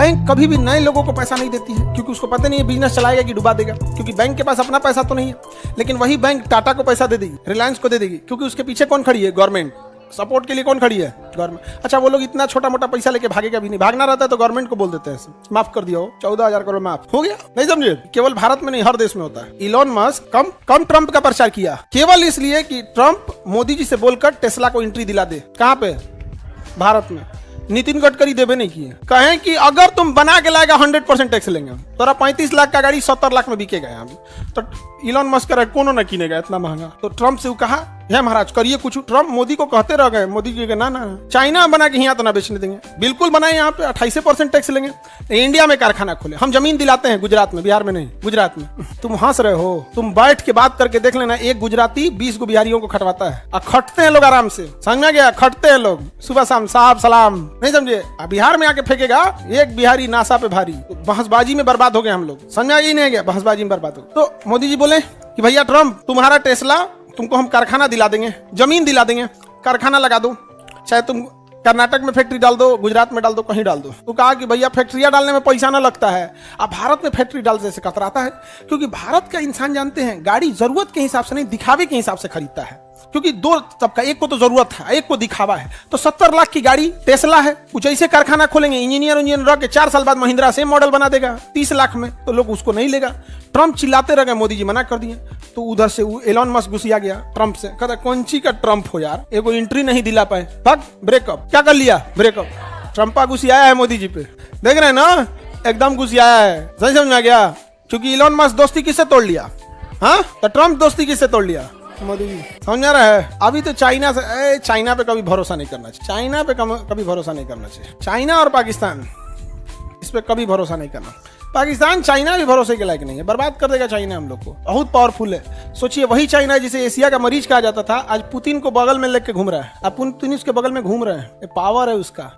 Bank कभी भी नए लोगों को पैसा नहीं देती है, क्योंकि उसको पता नहीं है बिजनेस चलाएगा कि डुबा देगा, क्योंकि बैंक के पास अपना पैसा तो नहीं है। लेकिन वही बैंक टाटा को पैसा दे देगी, रिलायंस को दे देगी, क्योंकि उसके पीछे कौन खड़ी है? गवर्नमेंट। सपोर्ट के लिए कौन खड़ी है? गवर्नमेंट। अच्छा, वो लोग इतना छोटा मोटा पैसा लेके भागेगा भी नहीं, भागना रहता है तो गवर्नमेंट को बोल देते हैं माफ कर दिया हो, 14,000 करोड़ माफ हो गया। नहीं समझे? केवल भारत में नहीं, हर देश में होता है। इलॉन मस्क कम ट्रंप का प्रचार किया, केवल इसलिए कि ट्रंप मोदी जी से बोलकर टेस्ला को एंट्री दिला दे। कहां पे? भारत में। नितिन गडकरी देवे नहीं किए, कहें कि अगर तुम बना के लाएगा 100% टैक्स लेंगे। तोरा 35 लाख का गाड़ी 70 लाख में बिकेगा यहाँ भी। तो इलॉन मस्क कह कोनो ना किनेगा इतना महंगा। तो ट्रंप से वो कहा है महाराज करिए कुछ। ट्रंप मोदी को कहते रह गए, मोदी जी के ना चाइना बना के यहाँ तो ना बेचने देंगे, बिल्कुल बनाए यहाँ पे 28% टैक्स लेंगे। इंडिया में कारखाना खोले, हम जमीन दिलाते हैं गुजरात में, बिहार में नहीं, गुजरात में। तुम हंस रहे हो, तुम बैठ के बात करके देख लेना, एक गुजराती 20 को बिहारियों को खटवाता है। और खटते हैं लोग आराम से, समझ में गया? खटते हैं लोग सुबह शाम, साहब सलाम, नहीं समझे? बिहार में आके फेंकेगा एक बिहारी नासा पे भारी, बहसबाजी में बर्बाद हो गए हम लोग। समझ ही नहीं गया, बहसबाजी में बर्बाद हो। तो मोदी जी बोले कि भैया ट्रंप, तुम्हारा टेस्ला, तुमको हम कारखाना दिला देंगे, जमीन दिला देंगे, कारखाना लगा दो, चाहे तुम कर्नाटक में फैक्ट्री डाल दो, गुजरात में डाल दो, कहीं डाल दो। तो कहा कि भैया फैक्ट्रियां डालने में पैसा ना लगता है। अब भारत में फैक्ट्री डालने से कतराता है, क्योंकि भारत का इंसान जानते हैं गाड़ी जरूरत के हिसाब से नहीं, दिखावे के हिसाब से खरीदता है। क्योंकि दो सबका, एक को तो जरूरत है, एक को दिखावा है। तो 70 लाख की गाड़ी टेस्ला है, कुछ ऐसे कारखाना खोलेंगे, इंजीनियर रख के 4 साल बाद महिंद्रा सेम मॉडल बना देगा 30 लाख में, तो लोग उसको नहीं लेगा। ट्रंप चिल्लाते रह गए, मोदी जी मना कर दिए। तो उधर से एलॉन मस्क गुस्सिया गया ट्रंप से, कहता कौन ची का ट्रंप हो यार, एगो एंट्री नहीं दिला पाए, भाग ब्रेकअप। क्या कर लिया? ब्रेकअप। ट्रंपा गुस्सियाया है मोदी जी पे, देख रहे हैं ना, एकदम गुस्सियाया है। सही समझ में गया? क्योंकि एलॉन मस्क दोस्ती किससे तोड़ लिया? हाँ, तो ट्रंप दोस्ती किससे तोड़ लिया? मोदी जी। समझ आ रहा है? अभी तो चाइना से, चाइना पे कभी भरोसा नहीं करना चाहिए, चाइना पे कभी भरोसा नहीं करना चाहिए। चाइना और पाकिस्तान, इस पे कभी भरोसा नहीं करना। पाकिस्तान, चाइना भी भरोसे के लायक नहीं है, बर्बाद कर देगा चाइना हम लोग को। बहुत पावरफुल है। सोचिए, वही चाइना है जिसे एशिया का मरीज कहा जाता था, आज पुतिन को बगल में लेके घूम रहा है। अब पुतिन उसके बगल में घूम रहे हैं, पावर है उसका।